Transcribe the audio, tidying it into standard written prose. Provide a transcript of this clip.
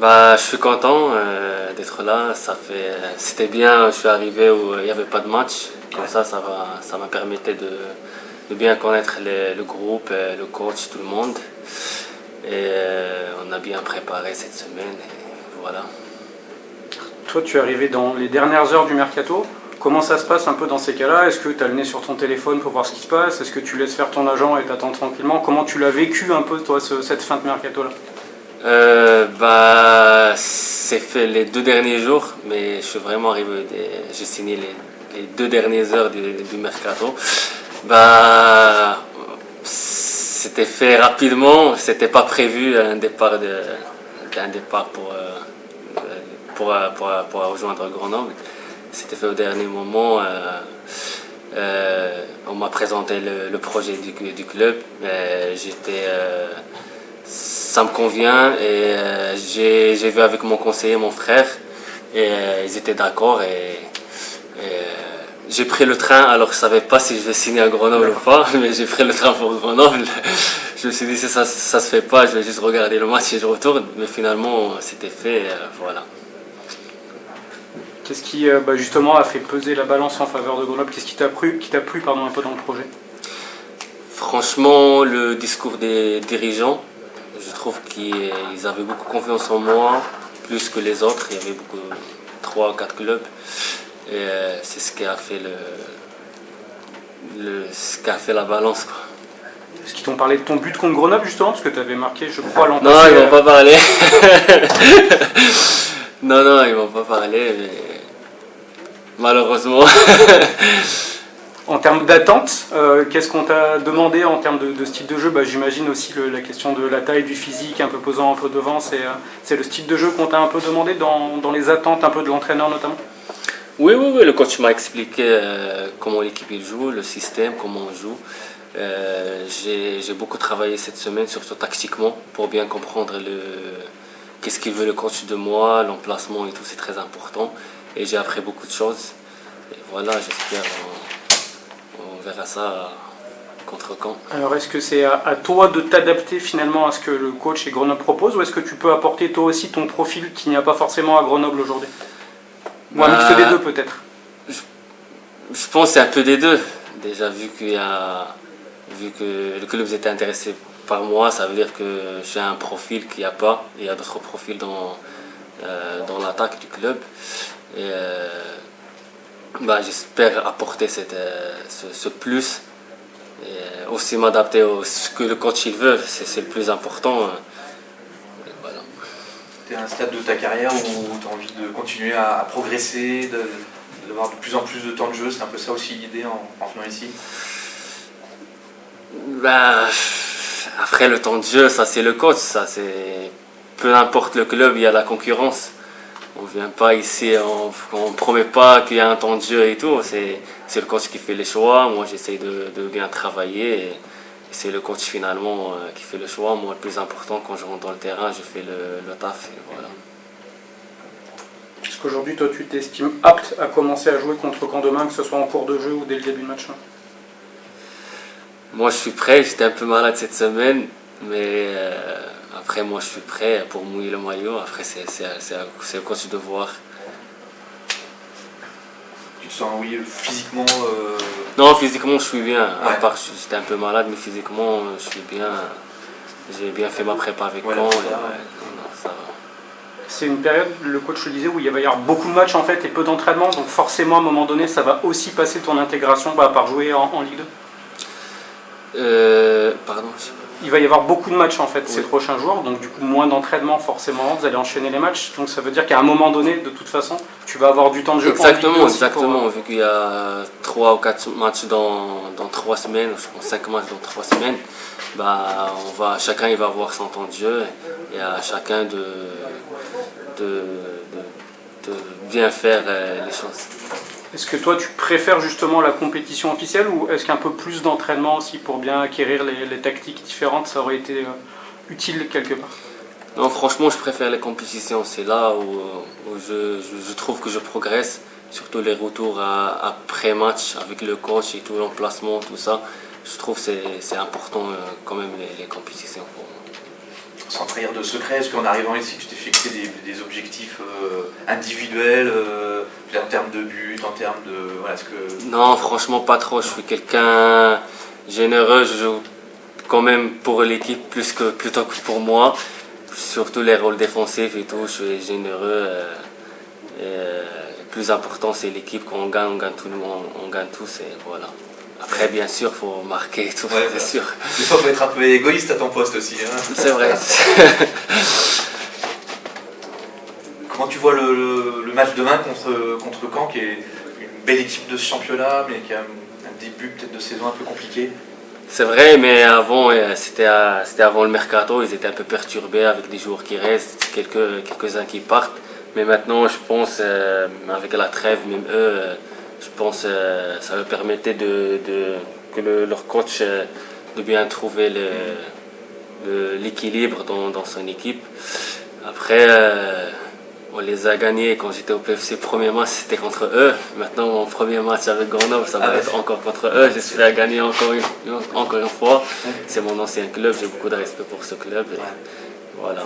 Je suis content d'être là. C'était bien, je suis arrivé où il n'y avait pas de match. Comme ça m'a permettait de bien connaître le groupe, le coach, tout le monde. Et on a bien préparé cette semaine. Et voilà. Toi, tu es arrivé dans les dernières heures du mercato. Comment ça se passe un peu dans ces cas-là? Est-ce que tu as le nez sur ton téléphone pour voir ce qui se passe? Est-ce que tu laisses faire ton agent et t'attends tranquillement? Comment tu l'as vécu un peu, toi, cette fin de mercato-là? C'est fait les 2 derniers jours, mais je suis vraiment arrivé. J'ai signé les 2 dernières heures du mercato. C'était fait rapidement. C'était pas prévu un départ pour rejoindre Grenoble. C'était fait au dernier moment. On m'a présenté le projet du club. Ça me convient et j'ai vu avec mon conseiller, mon frère, et ils étaient d'accord. Et j'ai pris le train, alors je ne savais pas si je vais signer à Grenoble ou pas, mais j'ai pris le train pour Grenoble. Je me suis dit, si ça se fait pas, je vais juste regarder le match et je retourne. Mais finalement, c'était fait, voilà. Qu'est-ce qui justement a fait peser la balance en faveur de Grenoble? Qu'est-ce qui t'a plu un peu dans le projet? Franchement, le discours des dirigeants, je trouve qu'ils avaient beaucoup confiance en moi, plus que les autres. Il y avait 3 ou 4 clubs. Et c'est ce qui a fait la balance, quoi. Est-ce qu'ils t'ont parlé de ton but contre Grenoble justement? Parce que tu avais marqué, je crois, l'an passé. Non, ils m'ont pas parlé. Non, ils m'ont pas parlé, mais malheureusement. En termes d'attente, qu'est-ce qu'on t'a demandé en termes de style de jeu? J'imagine aussi la question de la taille, du physique, un peu posant un peu devant. C'est le style de jeu qu'on t'a un peu demandé dans les attentes un peu de l'entraîneur notamment? Oui, le coach m'a expliqué comment l'équipe joue, le système, comment on joue. J'ai beaucoup travaillé cette semaine, surtout tactiquement, pour bien comprendre qu'est-ce qu'il veut le coach de moi, l'emplacement et tout, c'est très important. Et j'ai appris beaucoup de choses. Et voilà, j'espère on verra ça contre Caen. Alors est-ce que c'est à toi de t'adapter finalement à ce que le coach et Grenoble propose, ou est-ce que tu peux apporter toi aussi ton profil qu'il n'y a pas forcément à Grenoble aujourd'hui? Ou un mix des deux peut-être? Je pense que c'est un peu des deux. Déjà vu que le club était intéressé par moi, ça veut dire que j'ai un profil qu'il n'y a pas. Il y a d'autres profils dans l'attaque du club. Et j'espère apporter ce plus. Et aussi m'adapter à ce que le coach il veut, c'est le plus important. Voilà. Tu es à un stade de ta carrière où tu as envie de continuer à progresser, d'avoir de plus en plus de temps de jeu, c'est un peu ça aussi l'idée en venant ici? Après le temps de jeu, ça c'est le coach, peu importe le club, il y a la concurrence. On vient pas ici, on promet pas qu'il y a un temps de jeu et tout, c'est le coach qui fait les choix. Moi j'essaie de bien travailler et c'est le coach finalement qui fait le choix. Moi le plus important, quand je rentre dans le terrain, je fais le taf et voilà. Est-ce qu'aujourd'hui toi tu t'estimes apte à commencer à jouer contre Caen demain, que ce soit en cours de jeu ou dès le début de match? Moi je suis prêt, j'étais un peu malade cette semaine, mais après moi je suis prêt pour mouiller le maillot. Après c'est au coach de voir. Tu te sens physiquement Non, physiquement je suis bien, ouais. À part j'étais un peu malade, mais physiquement je suis bien. J'ai bien fait ma prépa avec Caen. Ça va. C'est une période, le coach le disait, où il va y avoir beaucoup de matchs en fait et peu d'entraînement, donc forcément à un moment donné ça va aussi passer ton intégration par jouer en Ligue 2. Pardon. Il va y avoir beaucoup de matchs en fait ces prochains jours, donc du coup moins d'entraînement forcément, vous allez enchaîner les matchs, donc ça veut dire qu'à un moment donné, de toute façon, tu vas avoir du temps de jeu. Exactement, vu qu'il y a 3 ou 4 matchs dans 3 semaines, je pense 5 matchs dans 3 semaines, chacun il va avoir son temps de jeu et à chacun de bien faire les choses. Est-ce que toi tu préfères justement la compétition officielle ou est-ce qu'un peu plus d'entraînement aussi pour bien acquérir les tactiques différentes, ça aurait été utile quelque part? Non, franchement je préfère les compétitions, c'est là où je trouve que je progresse, surtout les retours après match avec le coach et tout l'emplacement, tout ça. Je trouve que c'est important quand même les compétitions pour moi. Sans trahir de secret, est-ce qu'en arrivant ici tu t'es fixé des objectifs individuels en termes de buts, en termes de... Voilà, est-ce que... Non, franchement pas trop. Je suis quelqu'un généreux. Je joue quand même pour l'équipe plutôt que pour moi. Surtout les rôles défensifs et tout. Je suis généreux. Le plus important c'est l'équipe. Quand on gagne tout le monde, on gagne tous et voilà. Après bien sûr faut marquer et tout, Ouais, c'est sûr. Des fois il faut être un peu égoïste à ton poste aussi. Hein. C'est vrai. Comment tu vois le match demain contre Caen, qui est une belle équipe de ce championnat, mais qui a un début peut-être de saison un peu compliqué? C'est vrai, mais avant, c'était avant le mercato, ils étaient un peu perturbés avec des joueurs qui restent, quelques-uns qui partent. Mais maintenant, je pense, avec la trêve, même eux, je pense ça leur permettait leur coach de bien trouver l'équilibre dans son équipe. Après, on les a gagnés quand j'étais au PFC. Premier match, c'était contre eux. Maintenant, mon premier match avec Grenoble, ça va être encore contre eux. J'espère gagner encore une fois. C'est mon ancien club, j'ai beaucoup de respect pour ce club. Et voilà.